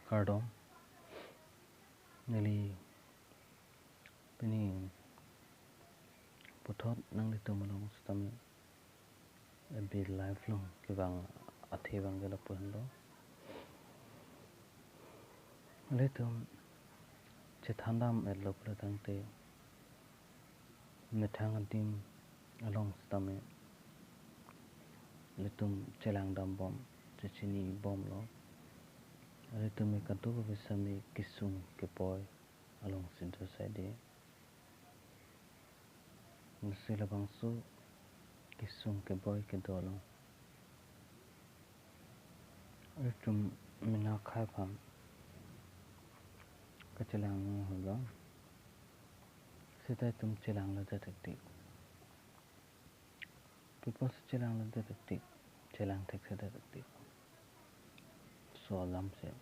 Kardom nili pini putot nang dito malong stami be lifelong kibang athebang gela puhando letum chethandam ello pratangte methang dim along stami letum chelang dam bom chini bom lo letum ikantu besami kisung kepoy along sinto side Nasila bangsu kisung ke boy ke dolong. Itum mina khai pham ka chelang ni hola. Sita tum chelang la detektik. People chelang la detektik. Chelang tek se detektik. So alam se.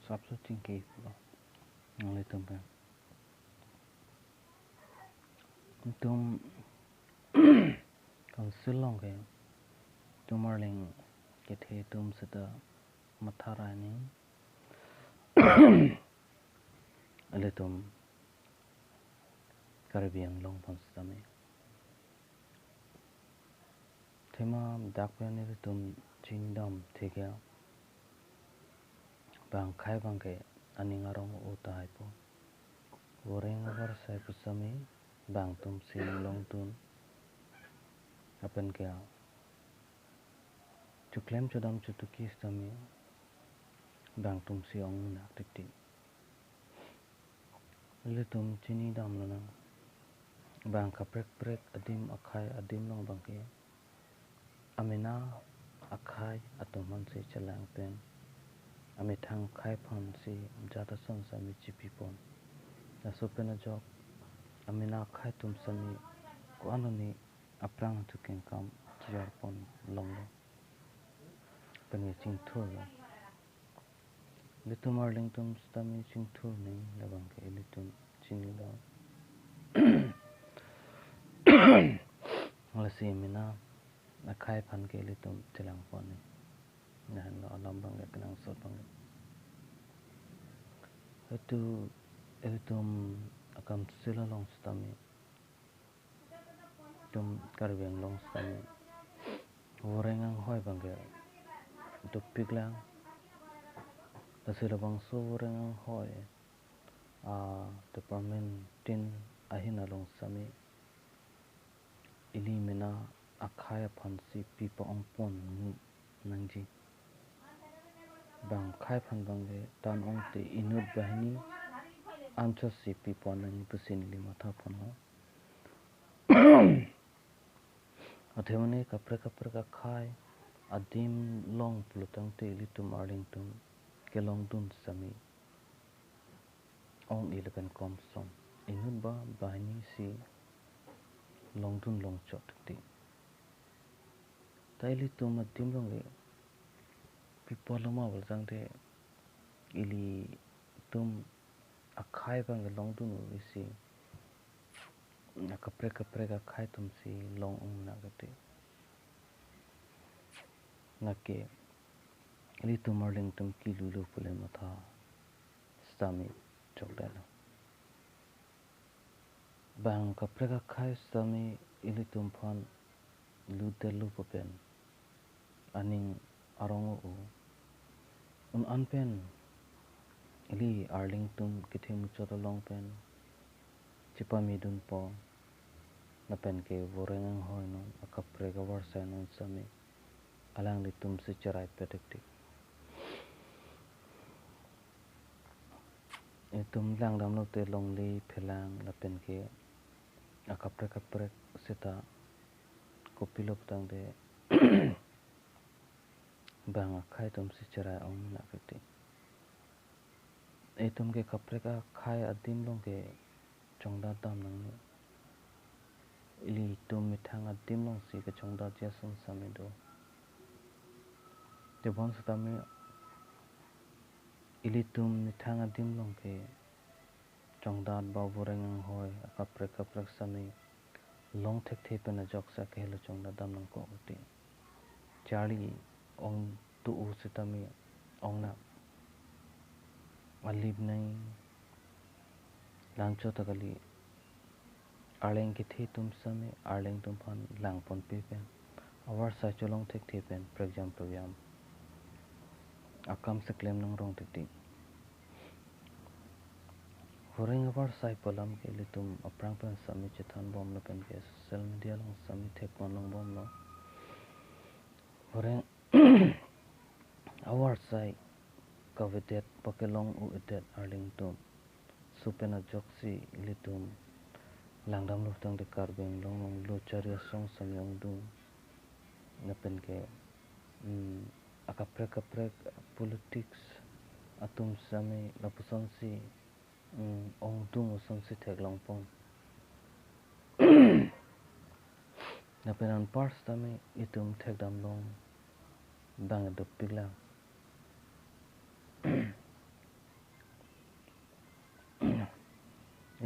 Sab so tingki lo. Nang litum pe. Tum kan silong ke tumarling ke the tum sita mathara ni alitum Karbi ang long pon stami tema dakpe ni litum chingdam thekya bang khai bang ke aning arong utai po goreng agar sai pusami bang tum sin long tun apen kya chuklem chodam chutuki stami bang tum si ong na tikti litum chini dam lana bang ka prek adim akhai adim long bang ke amena akhai atoman se chelang pen ame thang khai phon si jata son sami chipi pon na sopena jok amena khai tum sami ko anoni aprang tu ken kam jar pon long lo pen Kachingthur litum arling tum stami Kachingthur ning labang ke litum chini lo lasi amena akhai phan ke litum chelang pon ni nan lo alam bang ke nang sot bang itu litum akam sila long stami tum Karbi long stami Worengang hoi bangke dupik lang lasila bang so worengang hoi department tin ahin along sami ili mena akhaya phansi pipa ongpon nangji bang khai phan bangke tan ongte inut bahini ancha si pipa nang pusin li matha phono athemane kapre ka khai adim long plutang te litum arlingtum kelong dun sami ong 11 komsom inut ba bahini si long dun long chot ti tai litum adim long le people ma bol jang te ili tum akhai bang long dun si kapre ka khai tum si long ong na gate nake litum arlingtum kilulu pule matha stami chokdala bang kapre ka khai stami ilitum phan ludelu popen aning arongo un anpen ili arlingtum kithim chota long pen chipami dun po na pen ke worengang hoi non akapre ka warsa non sami alang litum si charai petektik itum lang dam lo te long li phelang la pen ke akapre sita kopilop tang de bang akhai tum si charai ong na kete itum ke kapre ka khai adim long ke chongda dam nang ili tum mithang adim long si ke chongda jason sami do te bon stami ili tum mithang adim long ke chongda ba worengang hoi kapre sami long thek the pen jok sa ke lo chongda dam nang ko ti chali ong tu usitami ongna alib nai langcho tagali arleng ki thi tum sami arleng tum phan lang pon pi pen awar sa cholong thek thi pen for example yam akam se claim nang rong tik tik horeng awar sai polam ke litum aprang pen sami chethan bom na pen ke social media long sami thek pon long bom no horeng awar sai kavetet pakelong u etet arling tum supena joksi litum langdam lutang de karbeng long long lo charia song samyong du na pen ke akaprek politics atum sami lapuson si ong dung uson si thek long pong na pen an pars tami itum thek dam long bang dok pigla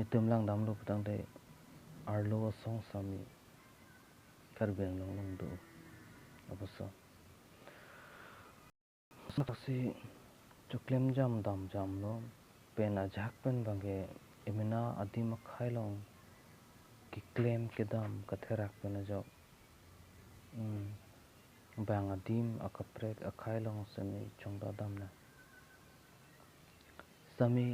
itum lang dam lo putang de arlo song sami karbeng long long du apuso si chuklem jam dam jam lo pen ajak pen bange emina adim khai long ki claim ke dam katherak pen ajo bang adim akaprek akhai long sami chongda dam na sami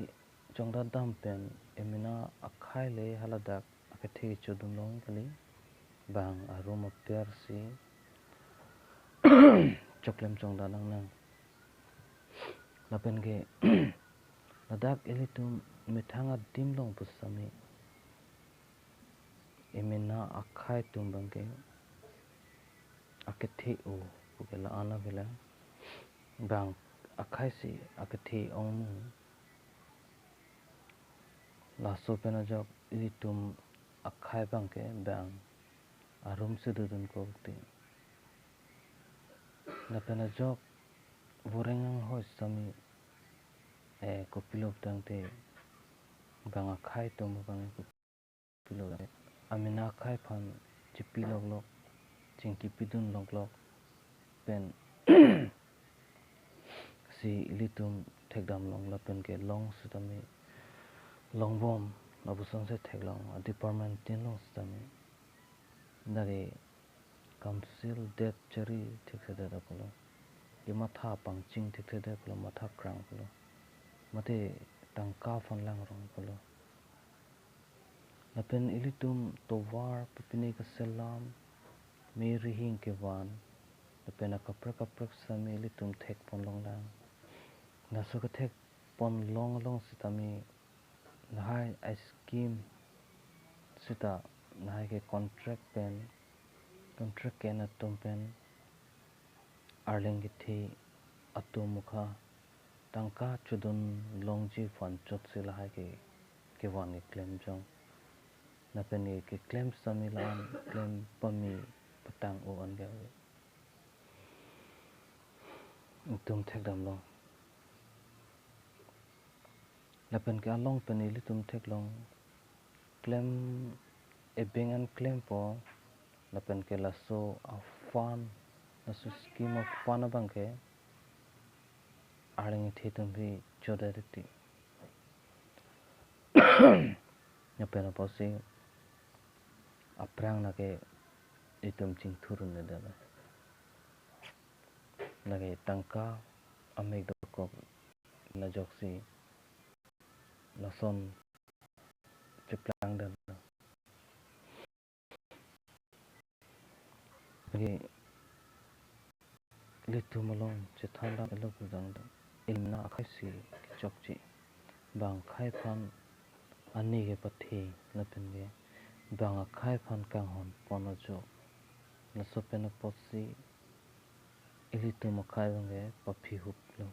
chongda dam pen emina akhai le haladak akathe chodum long kali bang aroma per si choklem chongda nang nang lapen ge ladak elitum mithanga dim long pusami emina akhai tum bangke akathe o pukela ana vela bang akhai si akathe ong laso pena jok elitum akhai bangke bang arum se dudun ko ti na pena jok vorengang hoi sami kopilop tangte bang akhai tum bang kopilop amina akhai phan chipi lok lok chingki pidun lok lok pen si litum thekdam long la pen ke long sutami long bom abuson se theklong department tin long sutami dare council det chari thekse da polo ki matha pangching thekse da polo matha krang polo mate tangka phon lang rong polo la pen ilitum towar pipini ka selam me rihing ke wan la pen kaprak sami ilitum thek pon long lang na so ka thek pon long long sitami nahai ice cream sita nahai ke contract ken atum pen arleng ki thi atum mukha tangka chudun longji fan chot sila hai ke wan ke claim jong na pen ke claim sami lan claim pami patang o an ga tum thek dam long la pen ke along pen ili tum thek long claim e bengan claim po la pen ke la so a fan la so scheme of fan bang ke arleng thi tum bi choda ti na pen po si aprang na ke itum Kachingthur ne da na ke tangka amek do ko na joksi la son cheplang dan ge litum along chethanda elo pudang ilna akhai si chokchi bang khai phan ani ge pathi na pen ge bang khai phan kang hon pono jo na sopena posi ilitum khai bange paphi huplo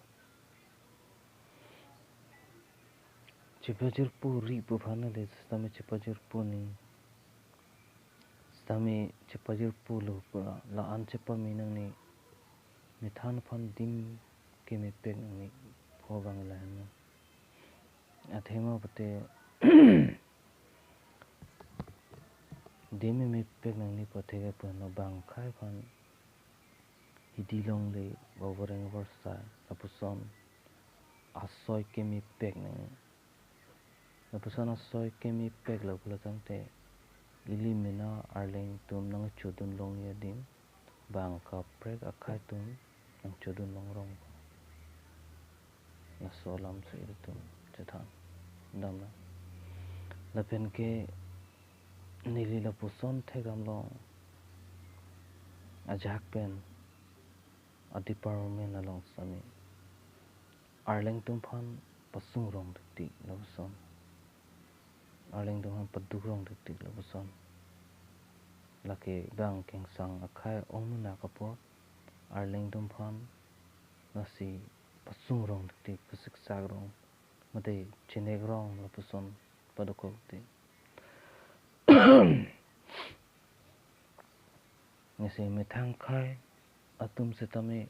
chipajir puri pu phana le stame chipajir puni stame chipajir pulu pura la an chipa minang ni mithan phan dim ke me pek ni pho bang la na athema pate dim me pek nang ni pathe ga pano bang khai phan hidi long le bawareng warsai lapuson asoy kemi pek nang lapuson asoy kemi pek lapula tangte ili mina arleng tum nang chudun long yadim bang ka prek akai tum nang chudun long rong na solam se tum chethan damna lapen ke nili lapuson thegam long ajak pen adiparmen along sami arleng tum phan pasung rong dikti lapuson arleng tum phan paduk rong dikti lapuson laki bang keng sang akai ongmuna kapot arleng tum phan nasi pasung rong dikti kusik sak rong mate chinek rong lapuson padukok ti ngasi mithang khai atum setame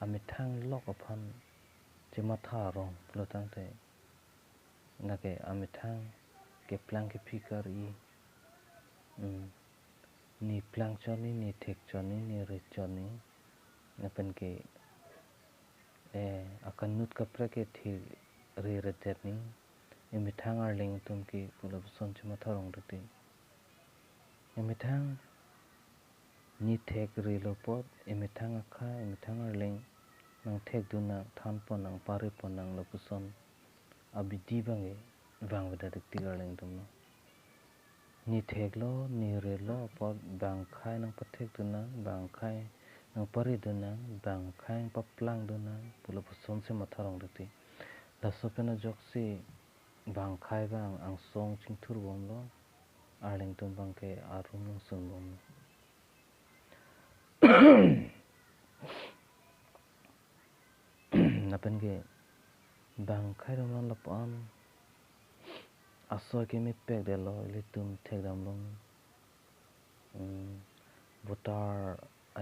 amithang lok aphan chematha rong plotang te nake amithang ke plang ke fikar I ni plang choni ni thek choni ni re choni napen ke akan nut kapra ke thi re re tetni emithang arling tum ki pulap son chematha rong dikti emithang ni thek re lopot emithang akha emithang arling nang thek duna than pon nang pare pon nang lapuson abidi bange bang beda dikti arling tum no ni thek lo ni re lo pot bang khai nang pathek duna bang khai nang pare duna bang khai paplang duna pulap son se matha rong dikti la sopena joksi bang khai bang ang song chingthur bom lo arling tum bang ke arum nang sun bom napen ke bang khai ram lan lapan asoy ke mi pek de lo litum thek dam long voter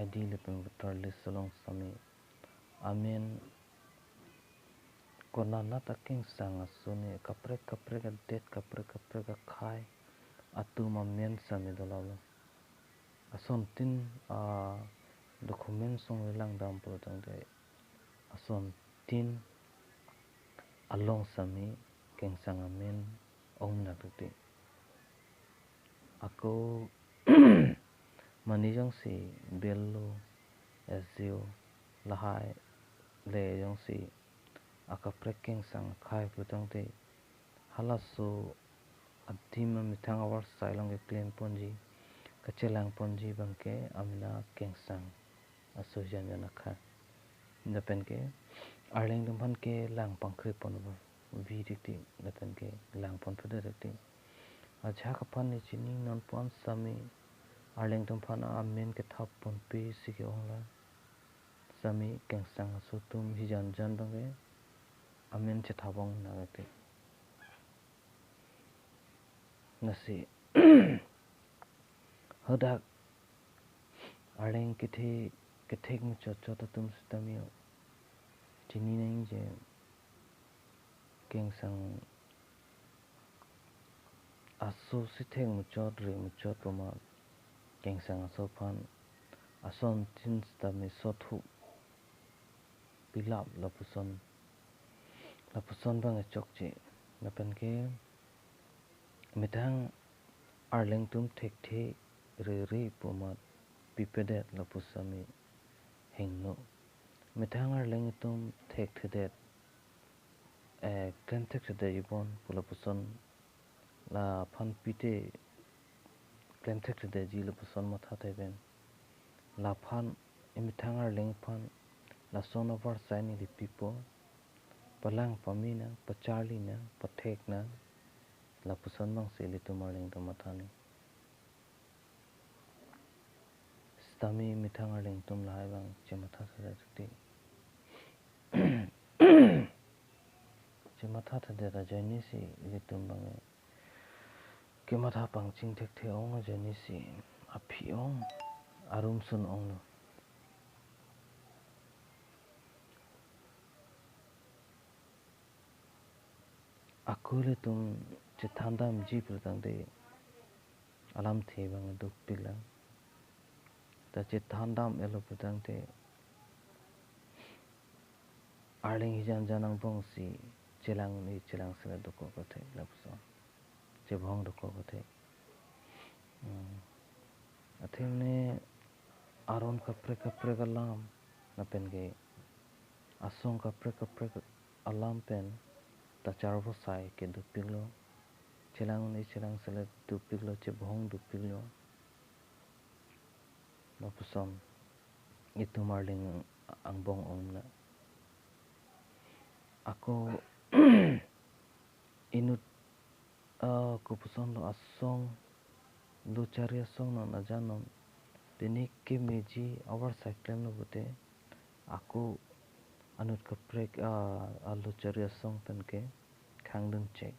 ID lipen voter list long sami amen kona nata king sang asune kaprek kaprek adet kaprek kaprek khai atum amen sami dolalo ason tin document song lang dam pro tang de ason tin along sami keng sang amen om na tukti ako mani jong si bello ezio lahai le jong si akaprek keng sang khai pro tang te halaso adim mithang awar sailong ke claim ponji kachelang ponji bangke amna keng sang aso jan kha napen ke arleng dum phan ke lang pangkhri pon vi dikti napen ke lang pon phade dikti aja kapan ni chini non pon sami arleng dum phan amen ke thap pon pe sike ongla sami keng sang aso tum hijan jan bange amen che thabong na dikti nasi hodak arleng kethek mu chot tum stamio chini nang je keng sang aso si thek mu chot re mu chot poma keng sang aso phan ason tin stami sothu pilap lapuson bang chokche napen ke mithang arleng tum thek the re poma pipedet lapusami hengno mithang arleng tum thek thedet klem thek thede ibon pulapuson la phan pite klem thek thede ji lapuson matha theben la phan emithang arleng phan la son over saini di pipo palang pamina pacharli na pathek na lapuson bang seli tumarling tumathani stami mithang arleng tum lai bang chematha thede dikti chematha thede da jani si litum bange kematha pangching thek the ong jani si aphi ong arum sun ong no akule tum chithandam ji pratang de alam the bang duk pilang ta chithandam elo pratang te arling hijan janang bong si celang ni celang sele doko kote lapso cebong doko kote athimne aron kapre alam napen ge asong kapre alam pen ta charvo sai ke dupilo celang ni celang sele dupilo cebong dupilo napusom itu marling ang bong omna ako inut kupuson lo asong lo cari asong no najanom pinik ke meji awar cyclem no bote aku anut kaprek lo cari asong pen ke khangdung cek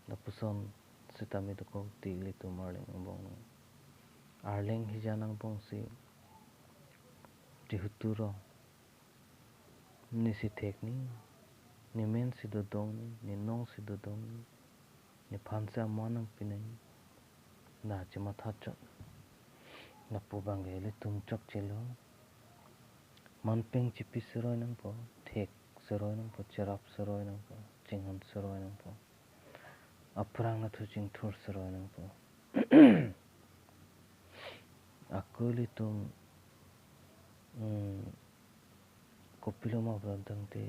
napuson sitami to ko tigli tu marling ang bong arling hijanang bong si dihuturo ni si tekni ni men si dodong ni nong si dodong ni phansa manang pinai na chima thachot na pubange le tum chok chelo manpeng chipi seroi nang po thek seroi nang po cherap seroi nang po chinghon seroi nang po aprang na Kachingthur seroi nang po aku li tum kopilo ma brandang te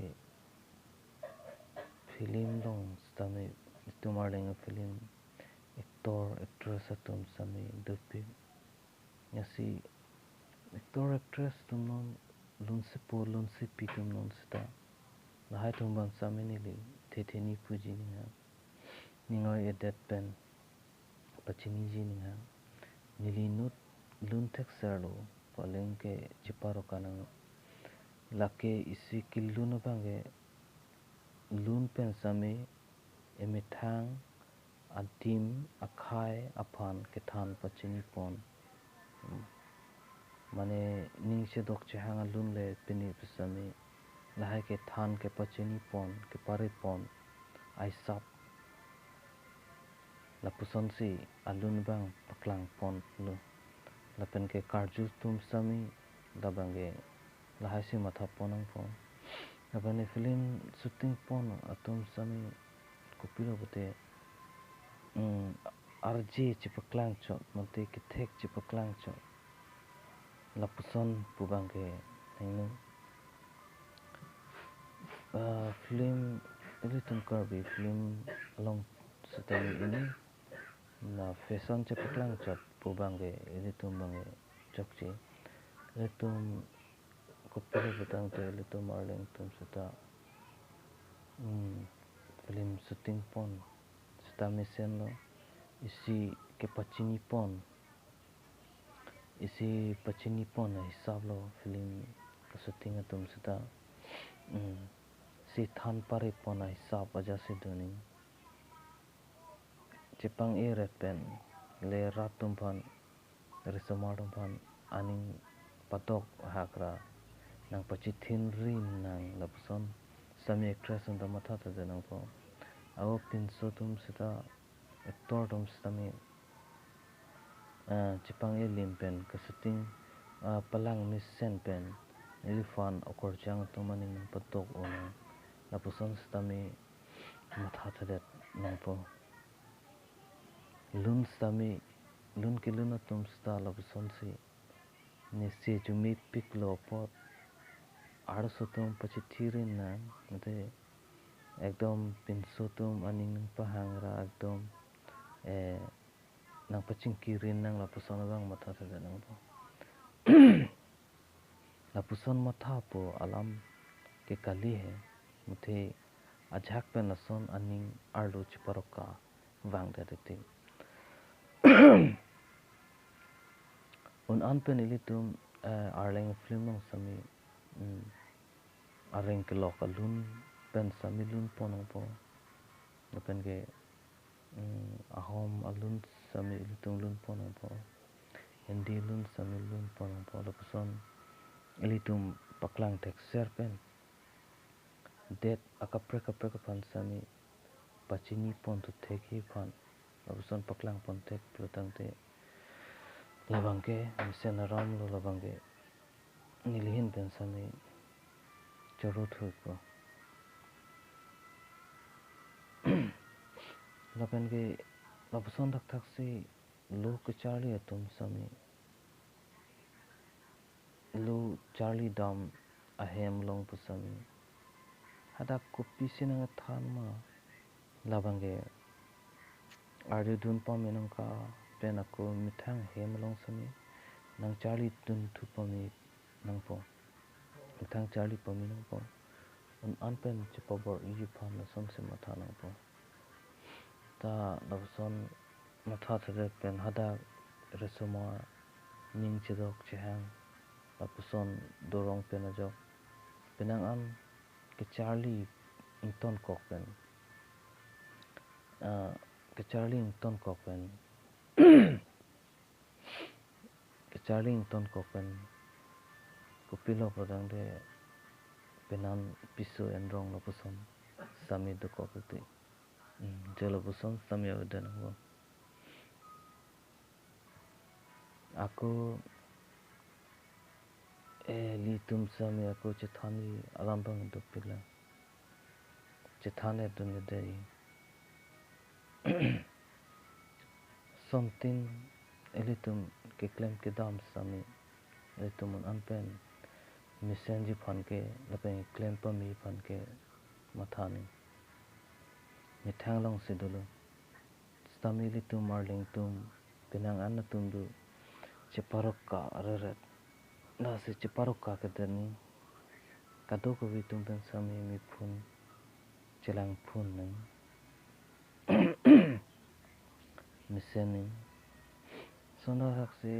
film dong stame tumar lenga film actor actress atum sami dupi yasi actor actress tum non lunse po lunse pi tum non sta lahai tum bang sami ni li thetheni puji ni ha ningoi Adet pen pachini ji ni ha nili nut lun thek serlo paleng ke chiparo kanang lake isi kilun bange lun pen sami emithang adim akhai aphan kethan pachini pon mane ningshe dok chehanga lun le pini pisami lahai ke than ke pachini pon ke pare pon aisap la puson si alun bang paklang pon lu lapen ke karju tum sami dabange lahai si matha ponang pon labane film shooting pon atum sami kopilo bote arji chipaklang chot monte ke thek chipaklang chot la puson pubange ningnu film ilitum Karbi film along setali ini na fashion chipaklang chot pubange ilitum bange chokchi ilitum kopilo botang te ilitum arling tum seta film shooting pon seta mesen lo isi ke pachini pon hisab lo film shooting atum seta si than pare pon hisab aja se doni Jepang e pen le ratum phan resomadum phan aning patok hakra nang pachithin rin nang lapson sami actress unda matha ta janang po awo pinso tum sita actor tum sami Jepang e lim pen ka shooting palang miss sen pen ilifan okor jang tumaning nang patok ona lapuson sami matha ta det nang po lun sami lun ke lun atum sta lapuson si ni se jumi pik lo pot arsotum pachithirin na mate ekdom pinsotum aning pahangra ekdom nang pachingkirin nang lapuson bang matha ta nang po lapuson matha po alam ke kali hai mute ajak pe nason aning arlo chiparoka wang da un an pen ilitum arleng film nong sami areng ke loka lun pen sami lun ponong po pen ke ahom alun sami ilitum lun ponong po hindi lun sami lun ponong po lapuson ilitum paklang tek ser pen det akapre kapan sami pachini pon tu theki phan lapuson paklang pon tek plutang te labangke misen ram lo labangke nilihin pen sami Charut huiko. Lapen ke lapuson dak taksi lu ke Charlie atum sami. Lu Charlie dam ahem long pusami. Hadak kopi sinang than ma labange ardu dun pami nang ka pen aku mithang hem long sami nang Charlie dun tu pami nang po mithang Charlie pami nang po un anpen chipabor iji pam na som se matha nang po ta lapuson matha thade pen hadak resuma ning chidok chehang lapuson dorong pen ajok penang an ke Charlie ington kokpen ke Charlie ington kokpen ke Charlie ington kokpen kupilo padang de penan piso enrong lapuson sami do kokti jelapuson sami adan ho aku litum sami aku chethani alambang do pila chethane dun dei something elitum ke claim ke dam sami elitum anpen misenji phanke lapen claim pa mi phanke mathani mithang long sidulu sami elitum marling tum pinang an tum du cheparokka ararat na se cheparokka kadani kado ko vitum pen sami mi phun chelang phun nang miseni sonda hakse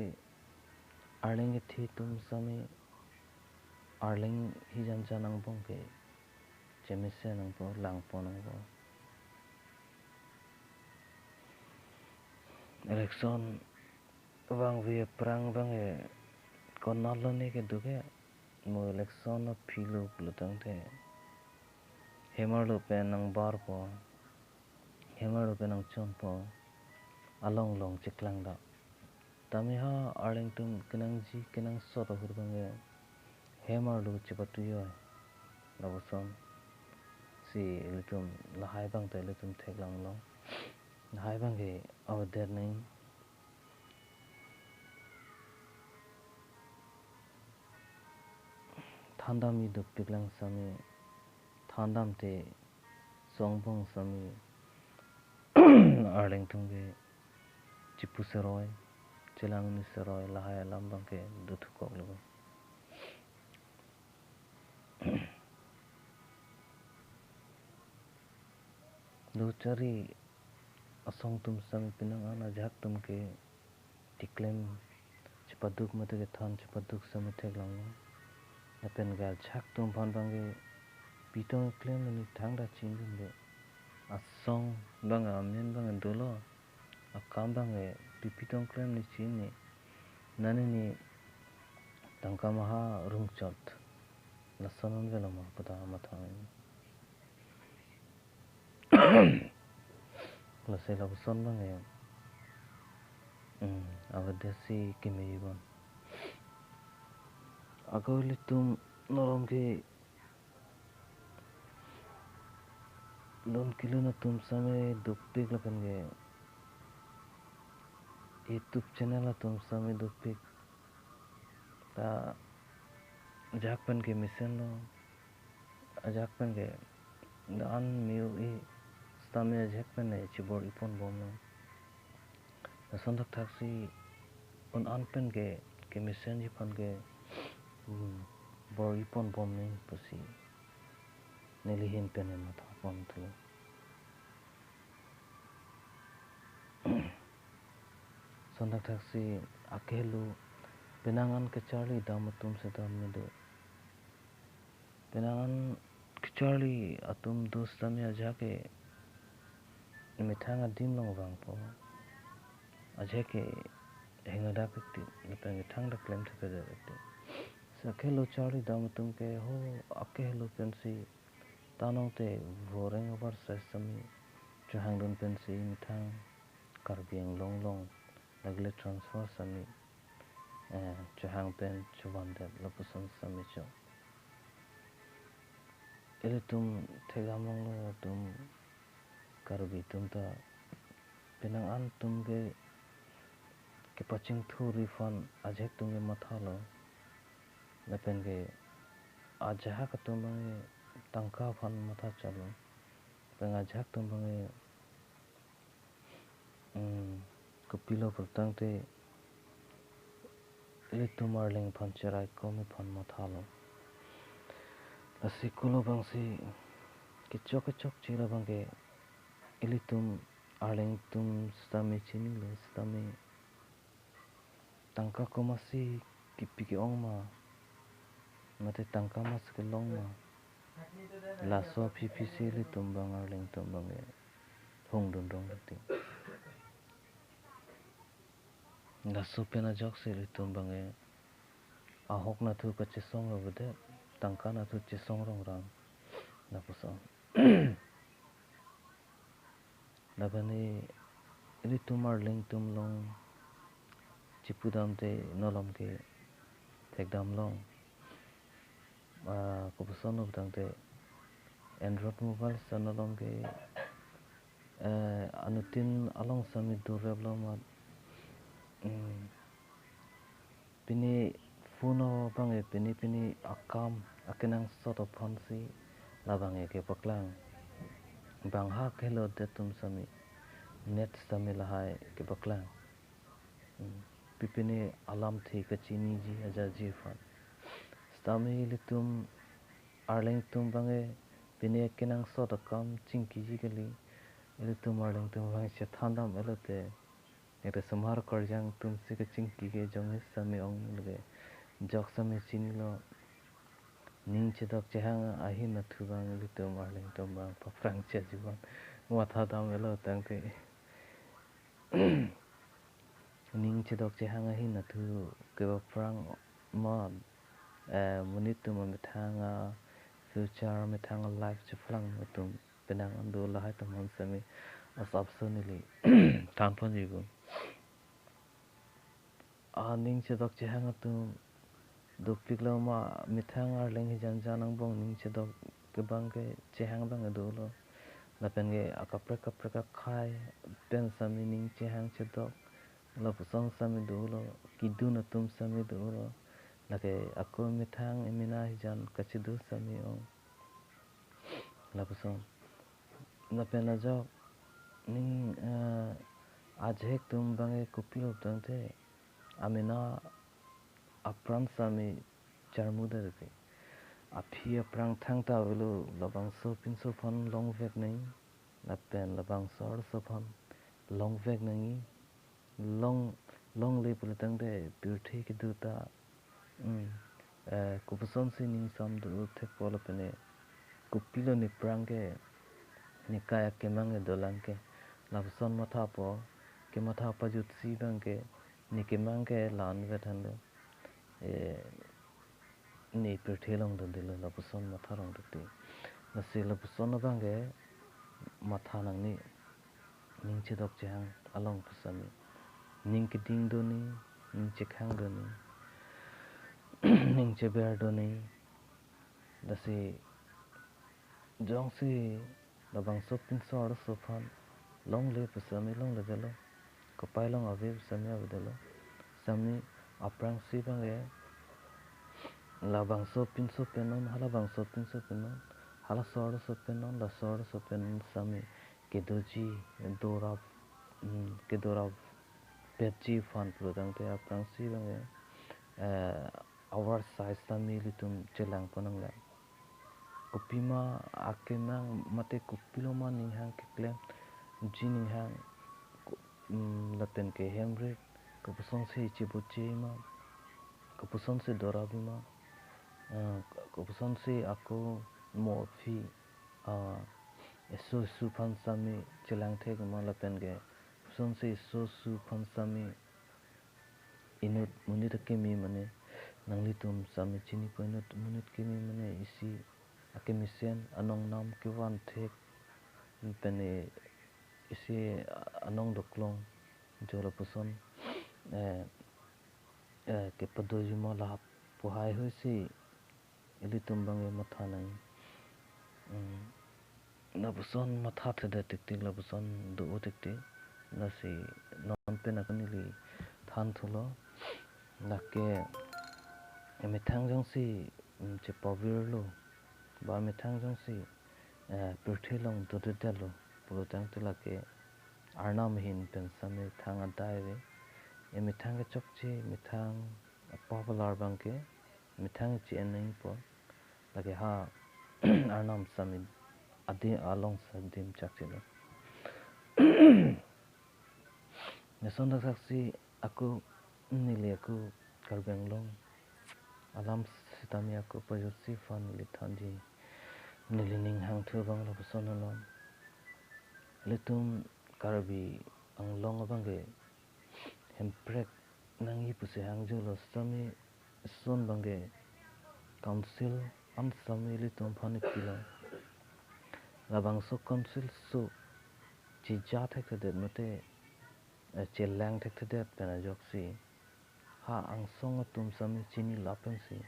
arling thi tum sami arling hi jan janang bongke chemise nang po lang po nang po election wang vi prang bang e konalone ke duge mo election of philu plutang the hemarlo pen nang bar po hemarlo pen nang chon po along long chiklang da tami ha arlington kenang ji kenang sot hur bang e hemarlo chipatu yo laboson si litum lahai bang te litum theklang long lahai bang ge awader nei thandam mi duk piklang sami thandam te songbong sami arlington ge chipu seroy chelang ni seroy lahai lambang ke duth kok lo lo chari asong tum sami pinang ana jak tum ke tiklem chipaduk mate ke than chipaduk sami theklang lo napen gal chak tum phan bang ge pitong klem ni thang da chin dun de asong bang amen bang dolo akam bang e pipitong klem ni chin ni nani ni tangka maha rungchot lasanon velama pada mathang lasai labuson bang e avadesi kimeiban agoli tum norom ke lon kilo na tum same dupik lapan ge YouTube channel la tum same dupik ta jakpan ke mission lo jakpan ke dan miu I same jakpan ne chibor ipon bom no sondak taksi on anpen ke mission ji pan ke bor ipon bom ne pasi nelihin pen ma tha pon tu sondak taksi akelu penangan ke Charlie damatum sedam medo penangan ke Charlie atum dos sami aja ke mithanga dim long bang po aja ke hengada pekti lepen thang da claim the pede pekti sakelo Charlie damatum ke ho akelo pensi tanong te voreng over sesami chahang don pensi mithang Karbi long long lagle transfer sami chahang pen chuban de lapuson sami cho Ili tum thegam long lo tum Karbi tum ta penang an tum ke Kachingthur refund ajek tum ke matha lo lepen ke ajah ka tum bange tangka fan matha chalo peng ajak tum bange kupilo pertang te ili tum arling fan cherai komi fan matha lo lasi kulo bangsi kecok cila bangke ili tum arling tum stami chini lo stami tangka ko masih kipiki ong ma mate tangka mas ke long ma laso PPC li tum bang arling tum bange hong dun dong ti laso pena jok se li tum bange ahok na thu ka chisong lo bede tangka na thu chisong rong ram na puso labani ili tum arling tum long chipudam te nolom ke thekdam long ko puso no btang te Android mobile sa nolom ke anutin along sami durab lo ma pini funo bange pini akam akenang sort of fancy labange ke paklang bang ha khelo de tum sami net sami lahai ke paklang pipini alam thi ka chini ji aja ji fan stami litum arling tum bange pini akenang sort of kam chingki ji kali litum arling tum bange che thandam elote ete samar korjang tum se ka chingki ke jong sami ong lege jok sami chini lo ning chedok chehang ahi na thu bang litum arling tum bang paprang che jiban watha dam elo tang te ning chedok chehang ahi na thu ke paprang ma munit tum mithanga future mithanga life cheflang tum penang andu lahai tum sami asap sonili tan pon jibu ning chedok chehang tum dupik lo ma mithang arling hi janang bong ning chedok ke bang ke chehang bang adu lo lapen ge akapre khai pen sami ning chehang chedok lo pusong sami du lo kidu na tum sami du lo lake ako mithang emina hi jan kachidu sami ong la pusong lapen la jok ning ajek tum bange kupilo tang te amina aprang sami charmuda de api aprang thang ta velu labang so pin so phon long vek nei lapen labang sor so phon long vek nei long le pul tang de beauty ki du ta kupuson si ning sam du the pol pene kupilo ni prang ke ni kaya ke mang dolang ke labson matha po ke matha pa jut si bang ke ni ke mang ke lan vetan do ni perthelong do dilo lapuson matha rong do ti na se lapuson bang ge matha nang ni ning chedok chang along pusami ning ke ding do ni ning che khang do ni ning che ber do ni da se jong se labang so pin so ar so phan long le pusami long le delo ko pai long ave pusami ave delo sami aprang si bang ge labang so pin so penon hala bang so pin so penon hala sor so penon la sor so penon sami ke doji dora petji fan prodang te aprang si bang our size sami litum chelang panang la kupima akemang mate kupilo ma ning hang ke klem ji ning hang laten ke hemre kupusong se chibuche ma kupusong se dora bima kupusong se ako mo phi so su phan sami chelang the ma laten ke kupusong se so su phan sami inut munit ke mi mane nangli tum sami chini ko inut munit ke mi mane isi akemisen anong nam ke wan thek pene isi anong doklong jola puson ke padoji mo la pohai hoisi ili tum bange matha nang Labuson matha thada tiktik labuson do tiktik nasi non pe nakanili than thulo lake emithang jong si che pavir lo ba emithang jong si perthilong do de lo pulutang tilake arnam hin pensame thang adai emithang ke chokchi mithang popular bangke mithang chi eneng po lage ha arnam samid adi along sadim chakchilo nason saksi aku nili aku karbenglong alam sitami aku pajusi fan lithanji nilining hang thu bang lo sonolon litum karbi ang long bangge hemprek nangi puse hang julo sami son bangge council an sami litum phanik pilo labang so council so chi ja thek de mate chelang thek de pena joksi ha ang song tum sami chini lapen si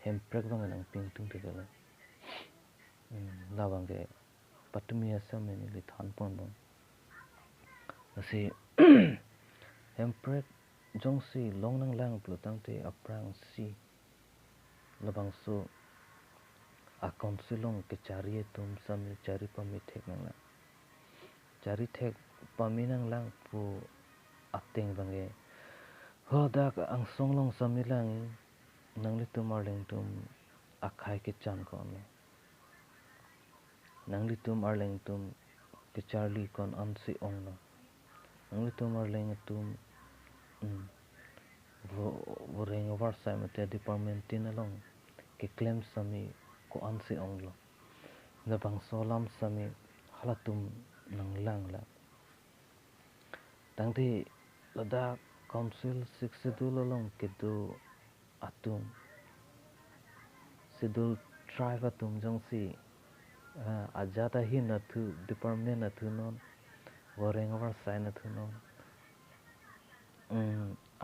hemprek bang nang ping tung de la labangge patumi asame ni li than pon no asi hemprek jongsi long nang lang plutang te aprang si labang so a councilong ke chari tum sami chari pami thek nang la chari thek pami nang lang pu ateng bange ho dak ang songlong sami lang nang li tum arleng tum akhai ke chan kon nang li tum arleng tum ke charli kon an si ong no nang li tum arleng tum wo reng war sai mate department tin along ke claim sami ko an si ong lo na bang solam sami halatum nang lang la tang thi lada council 6 schedule along ke do atum schedule tribe atum jong si ajata hi na thu department na thu non wareng war sai na thu non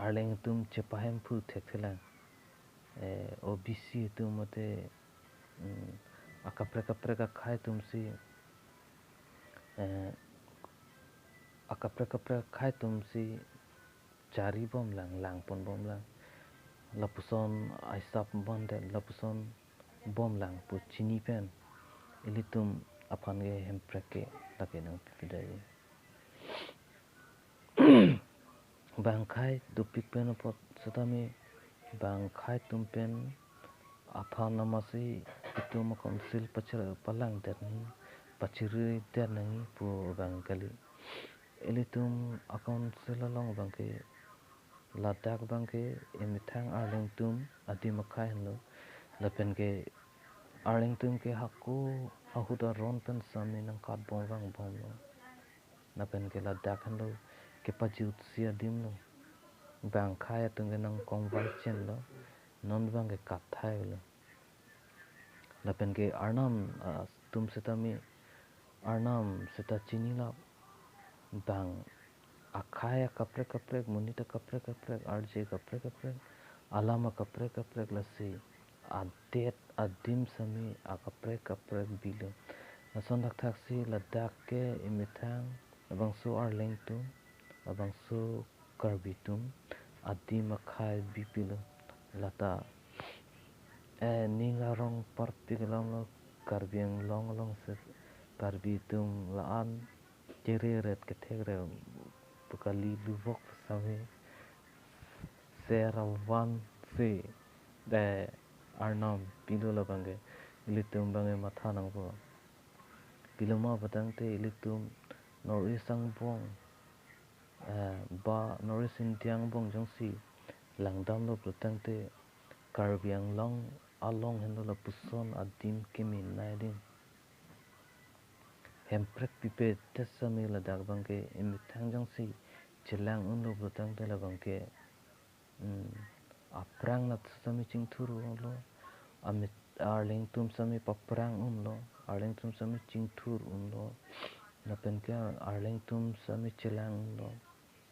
arleng tum chepahem phu thek thela OBC tum mate akapre ka khai tum si akapre khai tum si chari bom lang pon bom lang lapuson aisap bonde lapuson bom lang pu chini pen ilitum apan ge hempreke take nang pidai bang khai dupik pen pot satami bang khai tum pen apan namasi itum council pachar palang derni pachiri dernangi pu bang kali ilitum council along bangke ladak bangke emithang arlingtum adimakai lo lapen ke arlingtum ke hakku ahuda ron pen sami nang kat bom lo lapen ke ladak lo ke pajut sia dim lo bang khai tung ke nang kongwai chen lo non bang ke kat thai lo lapen ke arnam tum setami arnam seta chini la bang akhaya kapre munita kapre RJ kapre alama kapre lasi adet adim sami akapre bilo nason dak taksi ladak ke imithang abang so arleng tum abang so karbi tum adim akhai bipilo lata ninga rong parti long lo karbiang long se karbi tum laan ret ke thegre tukali luvok sami serawan se de arnam pilo la bange litum bange matha nang bo piloma batang te litum norisang bong ba norisin tiang bong jongsi langdam lo batang te karbiang long along hendo la puson adim kemin naidin hemprek pipe tesami la dak bangke emithang jongsi chelang unlo batang te la bangke aprang na sami Kachingthur lo amit arling tum sami paprang lo arling tum sami Kachingthur lo napen ke arling tum sami chelang lo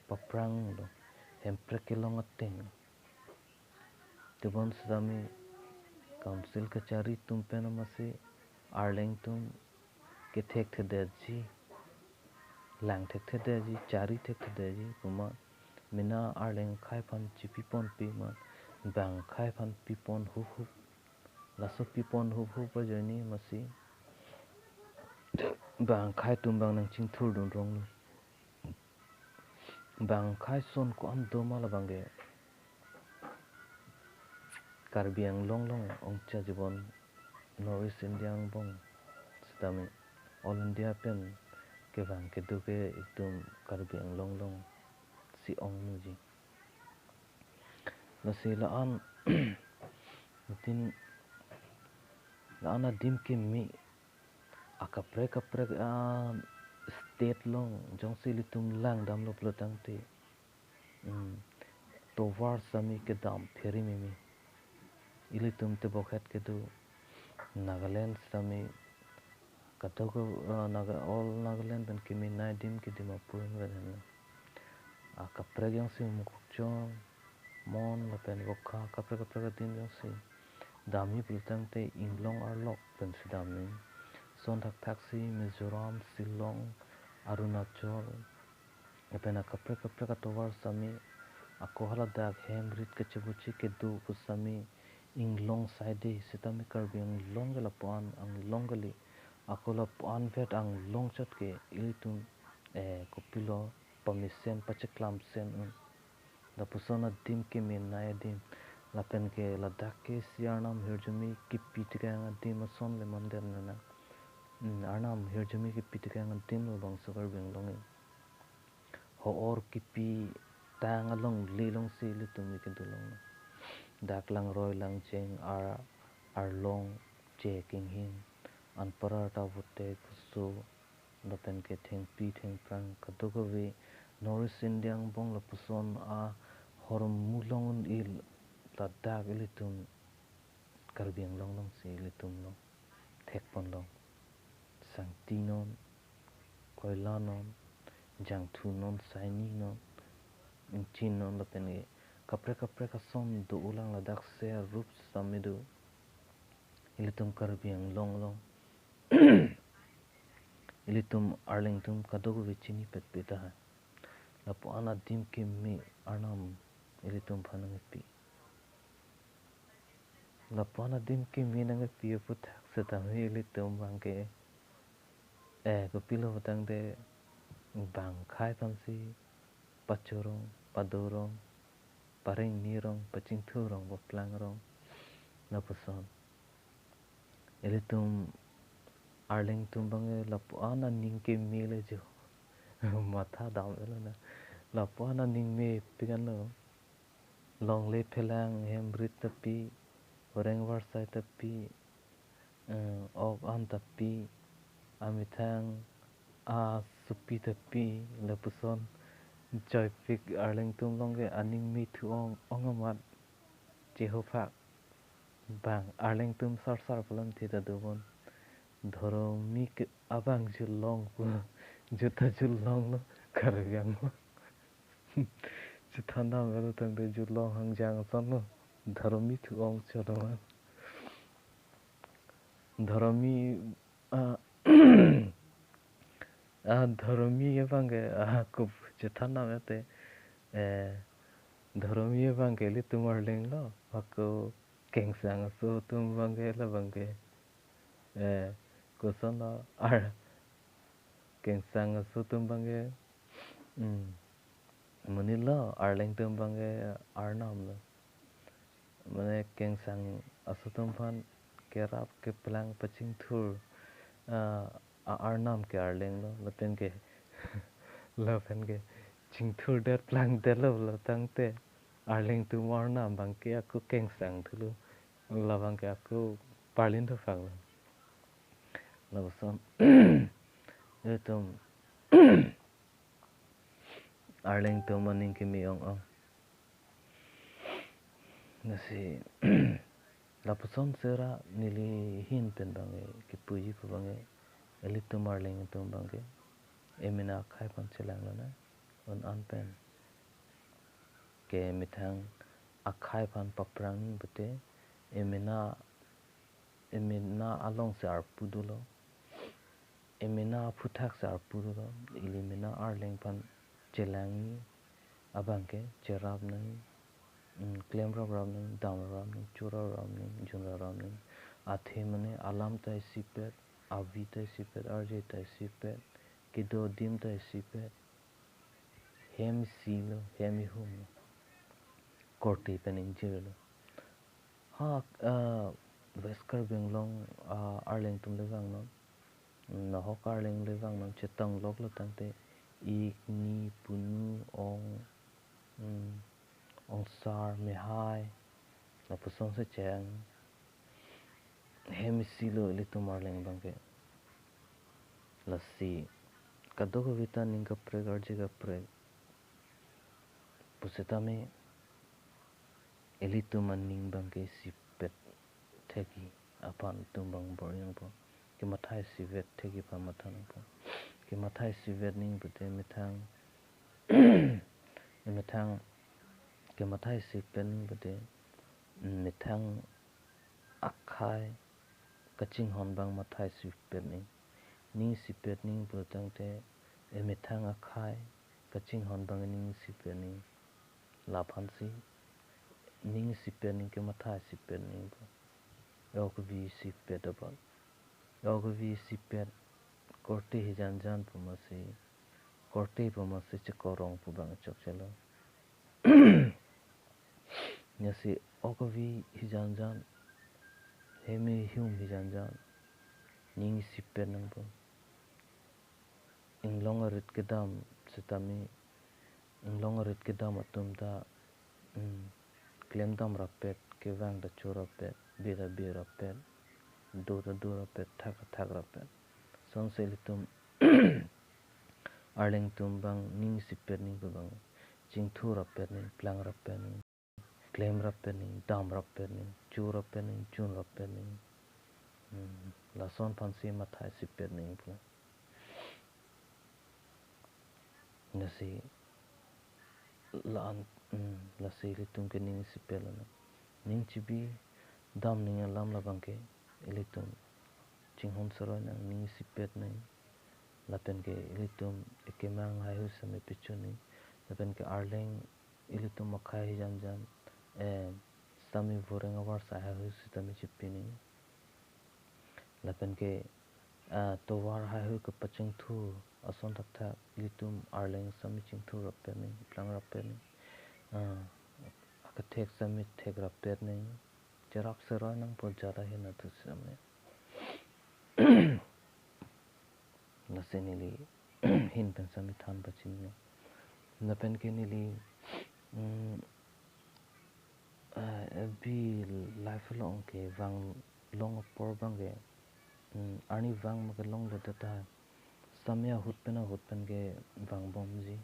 paprang lo hemprek long ateng tibon sami council kachari tum pen masi arling tum ke thek the deji lang thek the deji chari thek the deji kuma mina arling khai phan chipipon pi man bang khai phan pipon hu hu laso pipon hu hu pa jani masi bang khai tum bang nang ching thur dun rong bang khai son ko am do mala bange Karbi ang long long ong cha jibon North India ang bong sedami All India pen ke bang ke du ke itum Karbi ang long long si ong nuji nasi laan tin laan adim ke mi akaprek a state long jong si litum lang dam lo plotang te to war sami ke dam pheri mi ilitum te bokhet ke du Nagaland sami katogo all Nagaland ben kimi naidim ke Dimapur ngren akaprek yang si mukchong mon la pen bokha kaprek din yang si dami plotang te inglong arlok pen si dami son thak si Mizoram Shillong Arunachal pen akaprek atowar sami ako haladak hemrit ke chebuchi ke du kusami inglong side sitami Karbi ang longgal puan ang longgali ako la puan vet ang longchat ke ilitum kopilo pamisen pacheklam sen la pusona dim ke min na dim la pen ke la dakke siarnam hirjumi ki pitkang dim son le mandir na arnam hirjumi ki pitkang dim lo bang sakar bing longi ho or ki pi tang along li long si litum ke dulong dak lang roy lang cheng ar long che king hin an parata vutte kusu la pen ke theng pi theng prang kadogovi North Indian bong la puson a horom mulong il la dak ilitum Karbiang long long si ilitum long thek pon long sangti non koila non jangthu non saini non chin non la pen kapre ka som du ulang la dak se rup samidu ilitum Karbiang long long ilitum Arlington kadogo vichini pet peta hai la puana dim ke mi arnam ilitum phanang pi la puana dim ke mi nang pi put se tami ilitum bangke ko pilo batang de bang khai pansi pachorong padorong paring nirong Kachingthurong boplangrong na puson ilitum Arlington bange la puana ning ke mi le jo matha dam elana la puana ning me pigano long le phelang hembrit tapi horeng warsai tapi og an tapi amithang a supi tapi la puson joy pig Arlington longe aning mi thu ongamat jehofa bang Arlington sar palam thita dubon ধরো মিক আবাং জুলং জুতা জুলং no Karbiang jithana melo tang de julong hang jang son no dharomi thu ong choloman dharomi dharomi ebange kup jithana mete dharomi ebange li tumar leng lo ako kengsang so tum bange la bange kusana ar kengsang so tum bange Manila Arlington bange Arnam lo mane kengsang asutum phan kerap ke pelang Kachingthur Arnam ke Arling lo lapen ke Kachingthur der pelang delo lo tangte Arlington Arnam bangke aku kengsang thulu la bangke aku parlin to phang lo son etum Arlington maning ke mi ong nasi lapuson sera nili hin pen bange ki puji ko bange elitum Arlington bange emina khai pan chelang lana on an pen ke mithang akhai pan paprang bete emina emina along se arpudulo emina futhak se arpudulo ilimina arleng pan chelangi abangke cherab nang claim rab nang dam rab nang chura rab nang junra rab nang athe mane alam tai sipet avi tai sipet arje tai sipet kido dim tai sipet hem silo hem hum korti pening jelo ha Wesker Benglong Arlington lewang non na hok Arling lewang non chetang lok lo tangte ik ni punu ong sar mehai na pusong se cheng hemisilo litum Arling bangke lassi kadoko vita ninga preg arjiga preg pusetame elitum aning bangke sipet thegi apan tumbang boryang po ki mathai sivet thegi pa mathang po ki mathai sivet ning bute mithang mithang ki mathai sivet ning bute mithang akhai kaching hon bang mathai sipet ning sipet ning butang te mithang akhai kaching hon bang ning sipet ning laphansi ning sipet ning ki mathai sipet ning po yogvi sipet abal yogvi sipet korte hijan pumasi korte pumasi chekorong pubang chok chelo nyasi ogvi hijan hemi hum hijan ning sipet nang po inglong arit kedam setami inglong arit kedam atumta klem dam rapet kevang da chorapet bira rapet do rapet thak rapet son selitum Arlington bang ning sipet ning bang Kachingthur rapet ning plang rapet ning klem rapet ning dam rapet ning chu rapet ning chun rapet ning la son phansi mathai sipet ning pula nasi la se litum ke ning sipet lana ning chibi dam ning alam la bangke elitum chinghon saroi nang ning sipet ning lapen ke elitum ekemang hayu same pichu ning lapen ke arleng elitum makhai jan sami voreng awar sa hayu sitami chipi ning lapen ke towar hayu ke Kachingthur ason thak elitum arleng sami Kachingthur rapet ning plang rapet ning akathek sami thek rapet ning jarak saroi nang po jada hina tu same lase nili hin pen sami than bachin ne lapen ke nili bi life long ke wang long por bang ke ani wang ma ke long le ta samya hut pen ke wang bom ji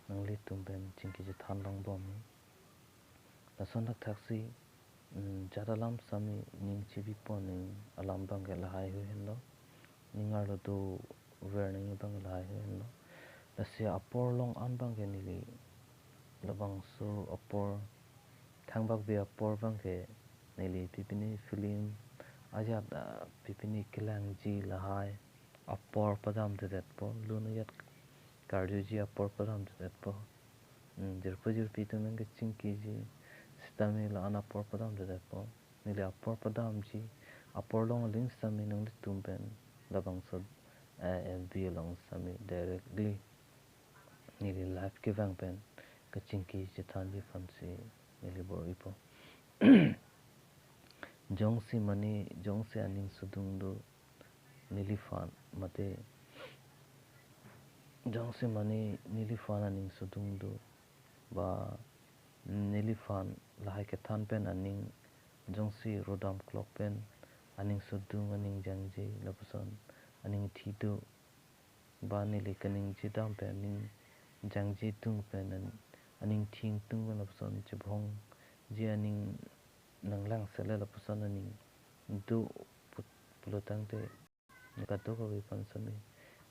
nang li tum pen chingki je than long bom la son thak si jada lam sami ning chibi po ning alam bang ke lahai hu hin lo ningar lo do ver ning bang lahai hu hin lo la se apor long an bang ke nili labang so apor thang bak be apor bang ke nili pipini film ajat pipini kilang ji lahai apor padam de det po luna yat karju ji apor padam de det po jirpi tu meng ke chingki ji sitami la an apor padam de det po nili apor padam ji apor long ling sami nang litum pen labang so be long sami directly nili life ke wang pen ke chingki je than ji fansi nili bor ipo jongsi mani jongsi aning sudung do nilifan mate jongsi mani nilifan aning sudung do ba nilifan lahai ke than pen aning jongsi rodam clock pen aning sudung aning jangji lapuson aning thido ba nili kaning jidam pen aning jangji tung pen aning thing tung lapuson chibhong ji aning nanglang sele lapuson aning do pulotang te nikato ko vipan sami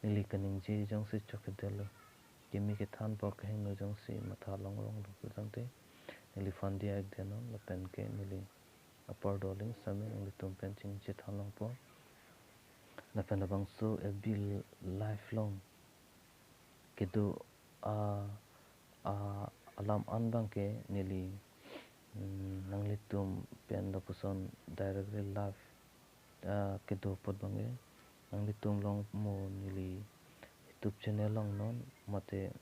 nili kaning ji jongsi chokidelo kimi ke than pok heng no jongsi matha long lo pulotang te nili fan dia ek deno lapen ke nili upper doling sami nang litum penching chithalong po lapen abang so FB lifelong kedu alam anbang ke nili nang litum pen lopuson directly live kedu pot bange nang litum long mo nili YouTube channel long non mate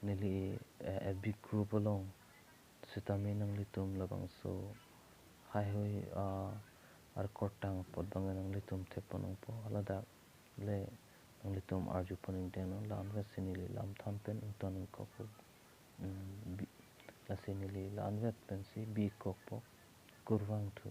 nili FB group long sitami nang litum labang so hai hoi ar kotang pot bange nang litum teponong po alada le nang litum arju poning deno la anve sinili lam tham pen uton kopo la sinili la anvet pen si bi kokpo kurwang thu